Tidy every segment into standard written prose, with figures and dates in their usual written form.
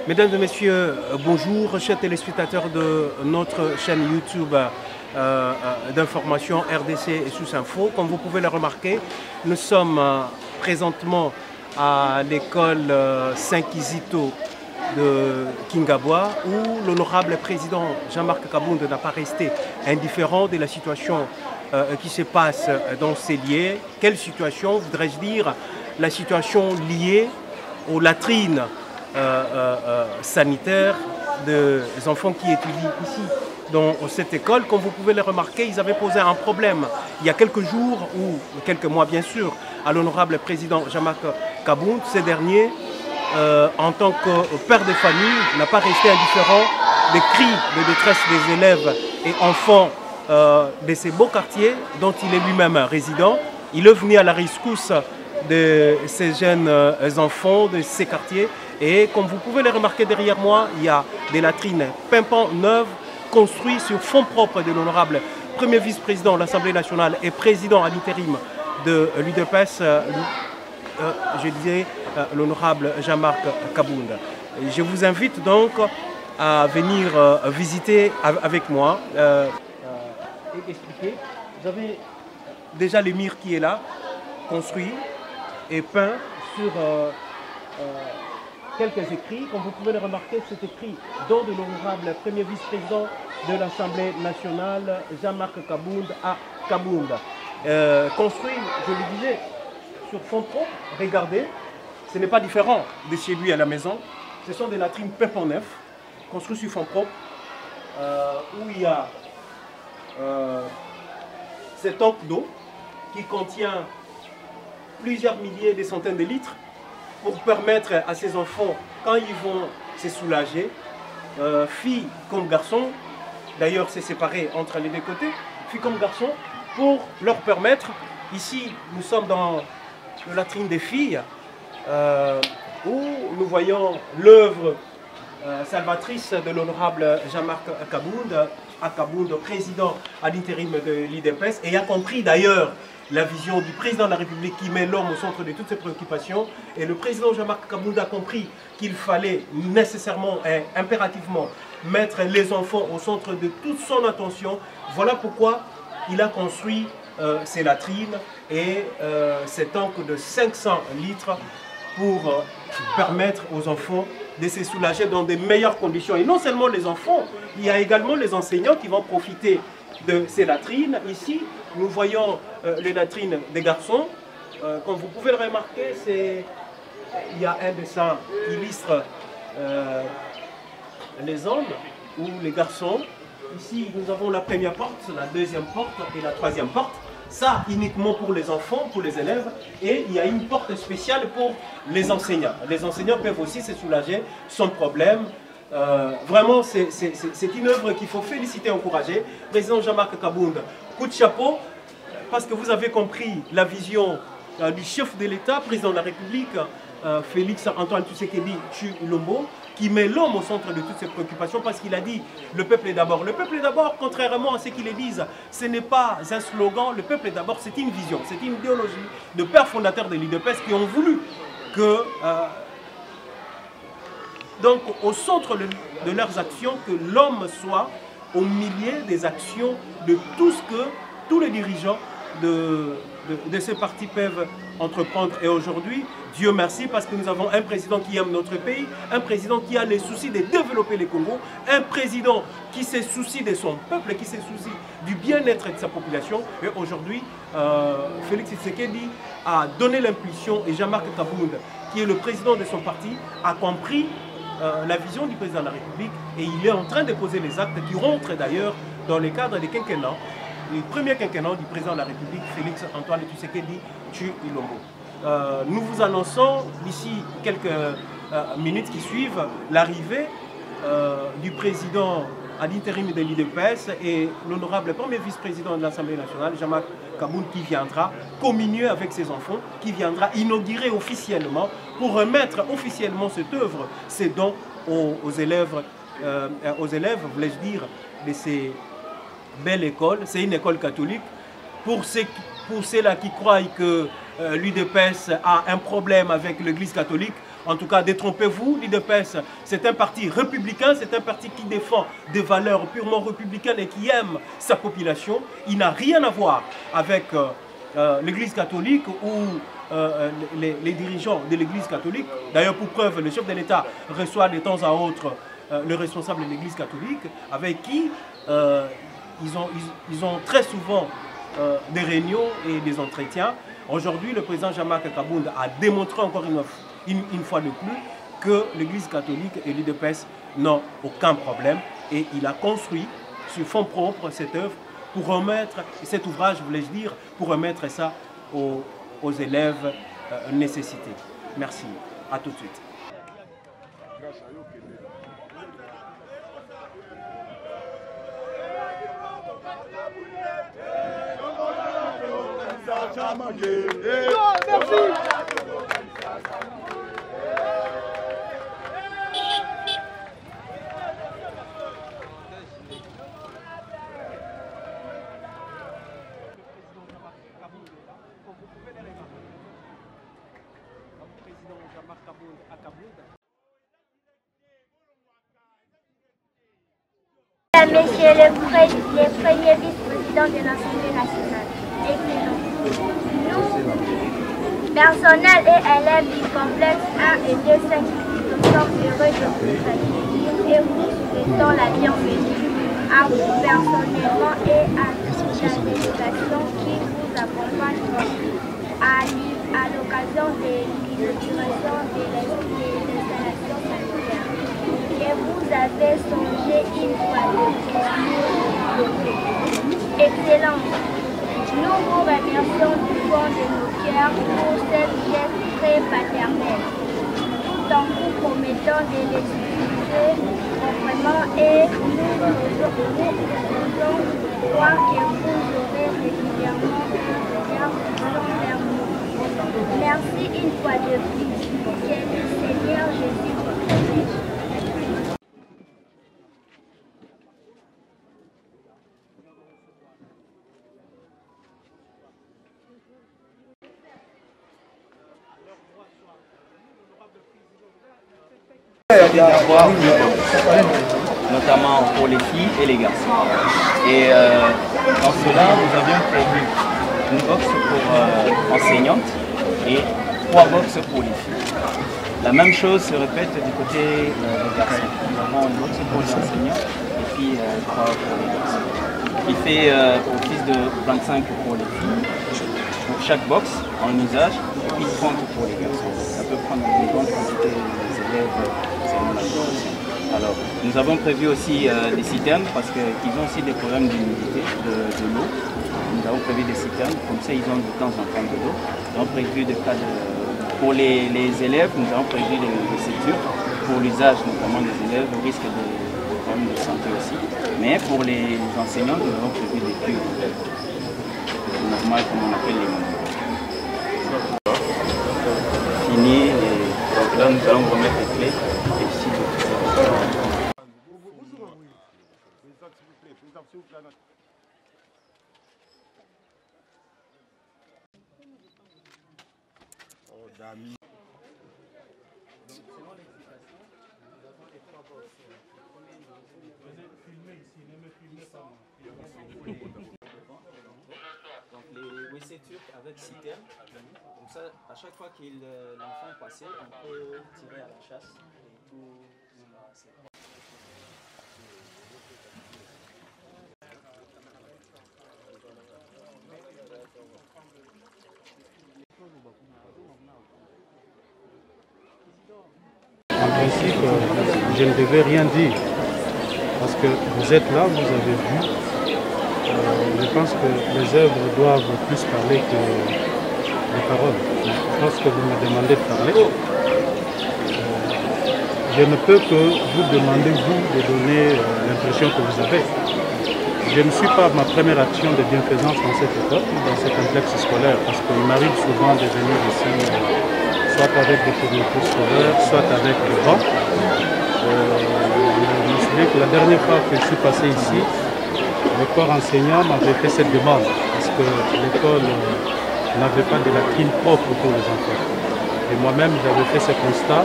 Mesdames et messieurs, bonjour, chers téléspectateurs de notre chaîne YouTube d'information RDC et Sous Info. Comme vous pouvez le remarquer, nous sommes présentement à l'école Saint-Kizito de Kingabwa, où l'honorable président Jean-Marc Kabound n'a pas resté indifférent de la situation qui se passe dans ces lieux. Quelle situation, voudrais-je dire? La situation liée aux latrines sanitaires des enfants qui étudient ici dans cette école. Comme vous pouvez le remarquer, ils avaient posé un problème il y a quelques jours ou quelques mois bien sûr à l'honorable président Jean-Marc Kabound. Ces derniers, en tant que père de famille, n'a pas resté indifférent des cris de détresse des élèves et enfants de ces beaux quartiers dont il est lui-même résident. Il est venu à la rescousse de ces jeunes enfants de ces quartiers. Et comme vous pouvez le remarquer derrière moi, il y a des latrines pimpant neuves construites sur fonds propres de l'honorable premier vice-président de l'Assemblée nationale et président à l'intérim de l'UDPS, je disais l'honorable Jean-Marc Kabound. Je vous invite donc à venir visiter avec moi et expliquer. Vous avez déjà le mur qui est là, construit et peint sur quelques écrits. Comme vous pouvez le remarquer, c'est écrit don de l'honorable premier vice-président de l'Assemblée nationale, Jean-Marc Kabound à Kabound. Construit, je le disais, sur fond propre. Regardez, ce n'est pas différent de chez lui à la maison. Ce sont des latrines pimpant neuf, construites sur fond propre, où il y a cet tank d'eau qui contient plusieurs milliers, des centaines de litres pour permettre à ces enfants, quand ils vont se soulager, filles comme garçons, d'ailleurs c'est séparé entre les deux côtés, filles comme garçons, pour leur permettre, ici nous sommes dans la latrine des filles, où nous voyons l'œuvre salvatrice de l'honorable Jean-Marc Kabound, président à l'intérim de l'IDPS, et a compris d'ailleurs la vision du président de la République qui met l'homme au centre de toutes ses préoccupations. Et le président Jean-Marc Kabound a compris qu'il fallait nécessairement et impérativement mettre les enfants au centre de toute son attention. Voilà pourquoi il a construit ces latrines et ces tanks de 500 litres pour permettre aux enfants de se soulager dans de meilleures conditions. Et non seulement les enfants, il y a également les enseignants qui vont profiter de ces latrines. Ici, nous voyons les latrines des garçons. Comme vous pouvez le remarquer, il y a un dessin qui illustre les hommes ou les garçons. Ici, nous avons la première porte, la deuxième porte et la troisième porte. Ça, uniquement pour les enfants, pour les élèves. Et il y a une porte spéciale pour les enseignants. Les enseignants peuvent aussi se soulager sans problème. Vraiment, c'est une œuvre qu'il faut féliciter et encourager. Président Jean-Marc Kabound, coup de chapeau, parce que vous avez compris la vision du chef de l'État, président de la République, Félix Antoine Tshisekedi Tshilombo, qui met l'homme au centre de toutes ses préoccupations, parce qu'il a dit le peuple est d'abord. Le peuple est d'abord, contrairement à ce qu'ils disent, ce n'est pas un slogan, le peuple est d'abord, c'est une vision, c'est une idéologie de pères fondateurs de l'IDPS qui ont voulu que, donc au centre de leurs actions, que l'homme soit au milieu des actions de tout ce que tous les dirigeants de ces partis peuvent entreprendre. Et aujourd'hui, Dieu merci, parce que nous avons un président qui aime notre pays, un président qui a les soucis de développer le Congo, un président qui se soucie de son peuple, qui se soucie du bien-être de sa population. Et aujourd'hui, Félix Tshisekedi a donné l'impulsion, et Jean-Marc Kabound, qui est le président de son parti, a compris la vision du président de la République, et il est en train de poser les actes qui rentrent d'ailleurs dans le cadre des quinquennats, le premier quinquennat du président de la République, Félix Antoine Tshisekedi Tshilombo. Nous vous annonçons d'ici quelques minutes qui suivent l'arrivée du président à l'intérim de l'IDPS et l'honorable premier vice-président de l'Assemblée nationale, Jean-Marc Kabound, qui viendra communier avec ses enfants, qui viendra inaugurer officiellement pour remettre officiellement cette œuvre, ces dons aux élèves, voulais-je dire, de ces belle école. C'est une école catholique Pour ceux-là qui croient que l'UDPS a un problème avec l'Église catholique, en tout cas, détrompez-vous, l'UDPS, c'est un parti républicain, c'est un parti qui défend des valeurs purement républicaines et qui aime sa population. Il n'a rien à voir avec l'Église catholique ou les dirigeants de l'Église catholique. D'ailleurs, pour preuve, le chef de l'État reçoit de temps à autre le responsable de l'Église catholique, avec qui ils ont très souvent des réunions et des entretiens. Aujourd'hui, le président Jean-Marc Kabound a démontré encore une fois de plus que l'Église catholique et l'UDPS n'ont aucun problème, et il a construit sur fonds propres cette œuvre pour remettre, cet ouvrage, voulais-je dire, pour remettre ça aux élèves nécessités. Merci, à tout de suite. Merci. Monsieur le premier vice-président de l'Assemblée nationale, nous, personnel et élèves du complexe 1 et 2 nous sommes heureux de vous accueillir et vous souhaitons la bienvenue à vous personnellement et à toute la délégation qui vous accompagne à l'occasion de l'inauguration de l'installation sanitaire. Et vous avez songé une fois de plus. Excellence, nous vous remercions du fond de nos cœurs pour cette geste très paternelle, tout en vous promettant de les utiliser proprement, et nous osons croire que vous aurez régulièrement un regard vers nous. Merci une fois de plus. Que le Seigneur Jésus vous protège. Notamment pour les filles et les garçons. Et dans cela, nous avions prévu une box pour enseignantes et 3 boxes pour les filles. La même chose se répète du côté des garçons. Nous avons une box pour les enseignants et puis 3 pour les garçons. Il fait office de 25 pour les filles pour chaque box en usage et puis 30 pour les garçons. Ça peut prendre une grande quantité des élèves. Alors, nous avons prévu aussi des citernes parce qu'ils ont aussi des problèmes d'humidité, de l'eau. Nous avons prévu des citernes, comme ça ils ont de temps en temps de l'eau. Nous avons prévu des cas pour les élèves, nous avons prévu des ceintures pour l'usage notamment des élèves, au risque de problèmes de santé aussi. Mais pour les enseignants, nous avons prévu des cures normales, comme on appelle les moniteurs. Fini, donc là nous allons remettre les clés. Donc les WC turcs avec citerne, comme ça à chaque fois que l'enfant passait, on peut tirer à la chasse et tout. En principe, je ne devais rien dire, parce que vous êtes là, vous avez vu. Je pense que les œuvres doivent plus parler que les paroles. Lorsque vous me demandez de parler, je ne peux que vous demander, vous, de donner l'impression que vous avez. Je ne suis pas ma première action de bienfaisance dans cette école, dans ce complexe scolaire, parce qu'il m'arrive souvent de venir ici, soit avec des fournitures scolaires, soit avec des bancs. Je me souviens que la dernière fois que je suis passé ici, le corps enseignant m'avait fait cette demande, à parce que l'école n'avait pas de latrine propre pour les enfants. Et moi-même, j'avais fait ce constat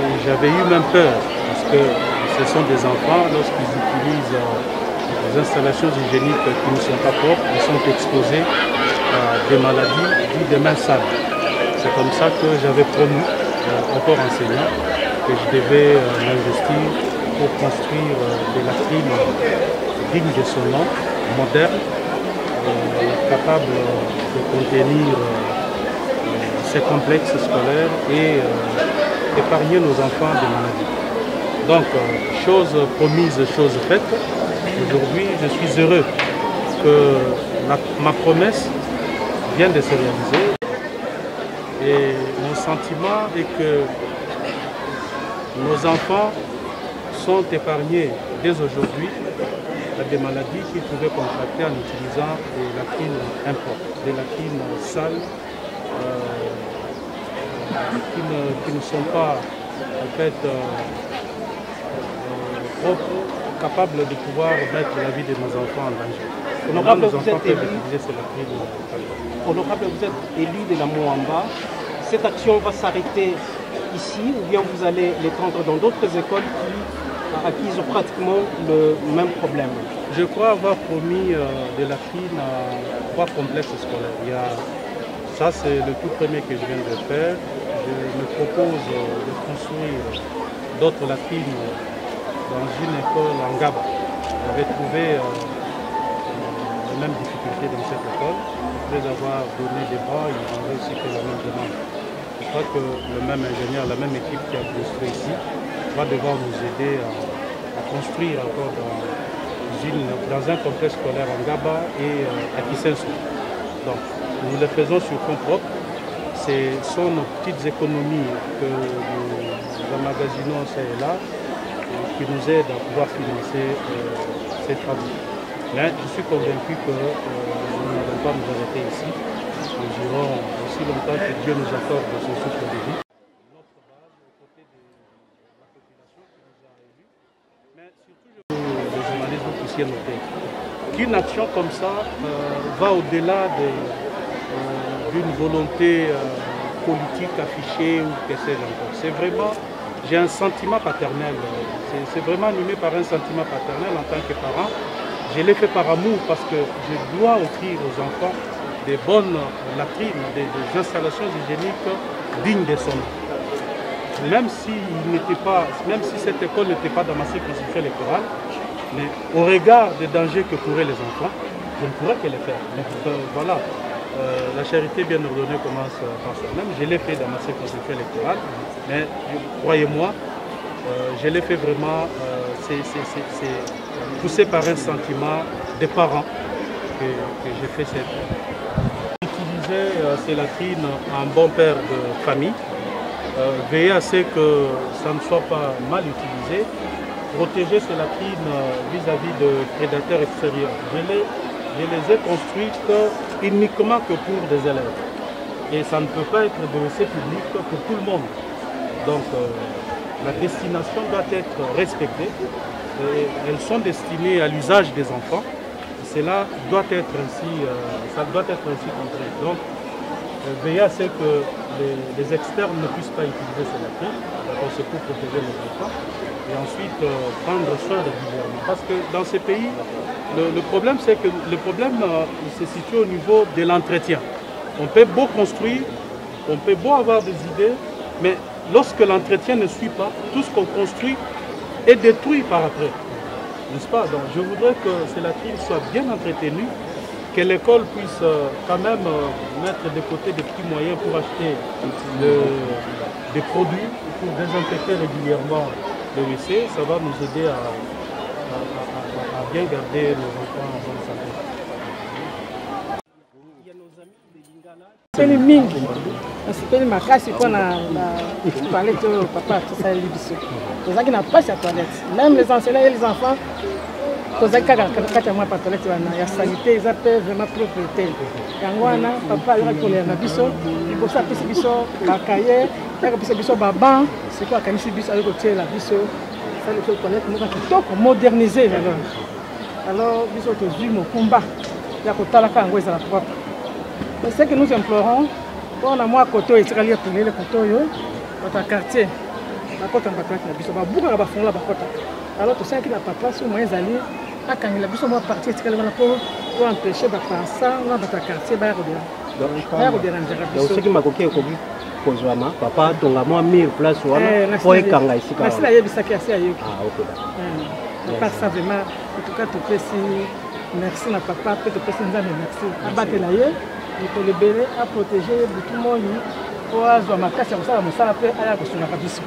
et j'avais eu même peur parce que ce sont des enfants, lorsqu'ils utilisent les installations hygiéniques qui ne sont pas propres, ils sont exposés à des maladies dites des mains sales. C'est comme ça que j'avais promu, encore enseignant, que je devais m'investir pour construire des latrines dignes de son nom, modernes, capables de contenir ces complexes scolaires et épargner nos enfants des maladies. Donc, chose promise, chose faite. Aujourd'hui, je suis heureux que ma promesse vienne de se réaliser. Et mon sentiment est que nos enfants sont épargnés dès aujourd'hui à des maladies qu'ils pouvaient contracter en utilisant des latrines impropres, des latrines sales qui ne sont pas en fait propres, capables de pouvoir mettre la vie de nos enfants en danger. Honorable, vous êtes élu de la Moamba. Cette action va s'arrêter ici ou bien vous allez l'étendre dans d'autres écoles à qui ils ont pratiquement le même problème? Je crois avoir promis des latrines à 3 complexes scolaires. Ça, c'est le tout premier que je viens de faire. Je me propose de construire d'autres latrines dans une école en Gaba. J'avais trouvé les mêmes difficultés dans cette école. Après avoir donné des bras, ils ont réussi que la même demande. Je crois que le même ingénieur, la même équipe qui a construit ici, va devoir nous aider à construire encore dans un complexe scolaire en Gaba et à Kisenso. Donc, nous le faisons sur fonds propres. Ce sont nos petites économies que nous emmagasinons ça et là, qui nous aident à pouvoir financer ces travaux. Mais je suis convaincu que nous n'allons pas nous arrêter ici. Nous irons aussi longtemps que Dieu nous accorde son souffle de vie. Notre base, aux côtés de la population qui nous a élus, mais surtout le journalisme vous puissiez noter qu'une action comme ça va au-delà d'une volonté politique affichée ou que sais-je encore. C'est vraiment, j'ai un sentiment paternel, c'est vraiment animé par un sentiment paternel en tant que parent. Je l'ai fait par amour parce que je dois offrir aux enfants des bonnes latrines, des installations hygiéniques dignes de son nom. Même si cette école n'était pas dans ma circonscription électorale, mais au regard des dangers que couraient les enfants, je ne pourrais que les faire. Donc voilà, la charité bien ordonnée commence par soi-même. Je l'ai fait dans ma circonscription électorale, mais croyez-moi, je l'ai fait vraiment, c'est poussé par un sentiment des parents que j'ai fait cette. Utiliser ces latrines en bon père de famille, veiller à ce que ça ne soit pas mal utilisé, protéger ces latrines vis-à-vis de prédateurs extérieurs. Je les ai construites uniquement que pour des élèves. Et ça ne peut pas être de l'essai public pour tout le monde. Donc la destination doit être respectée. Et elles sont destinées à l'usage des enfants. Cela doit être ainsi, ça doit être ainsi compris. Donc veiller à ce que les externes ne puissent pas utiliser ces latrines. D'abord c'est pour protéger les enfants. Et ensuite prendre soin régulièrement. Parce que dans ces pays, le problème c'est que le problème se situe au niveau de l'entretien. On peut beau construire, on peut beau avoir des idées, mais lorsque l'entretien ne suit pas, tout ce qu'on construit est détruit par après. N'est-ce pas? Donc je voudrais que ces latrines soient bien entretenues, que l'école puisse quand même mettre de côté des petits moyens pour acheter des produits, pour désinfecter régulièrement le WC. Ça va nous aider à bien garder nos enfants en bonne santé. Il y a nos amis de Lingala. C'est mingi. Nasipeli makasi mpona toilette oyo papa tosaleli biso. Tozalaki na place ya toilette. Même les enseignants et les enfants, tozalaki kaka kati ya mwa pa toilette wana ya sanité eza mpe vraiment propre te. Yango wana papa alaki kolela na biso, liboso apesi biso bakaye, yaka apesi biso baban, sikoyo akanisi biso ayoki kotiela biso sali toilette moko kitoko modernisé alors. alors biso tozwi mokumba ya kotalaka yango ezala propre. Mais ce que nous implorons, on a moi koto etikali ya pelele koto oyo notre quartier bakota batraki na biso babukaka bafongola bakota. Alors tosalaki na papa so moyen ezali akangela biso mwa parti etikali wana po empêcher bapassant na bata quartier baya koderanjaka biso. Donc soki makoki ekoki kozwama papa tonga mwa 1000 place wana po ekanga esika wana. Asi nayebisaki asi ayebi. Ok. Par ça vraiment, en tout cas topesi merci na papa pe topesi nzambe merci. Abatela ye a protéger tout le monde. Pour azwa makasi ya kosala mosala pe aya kosunga biso.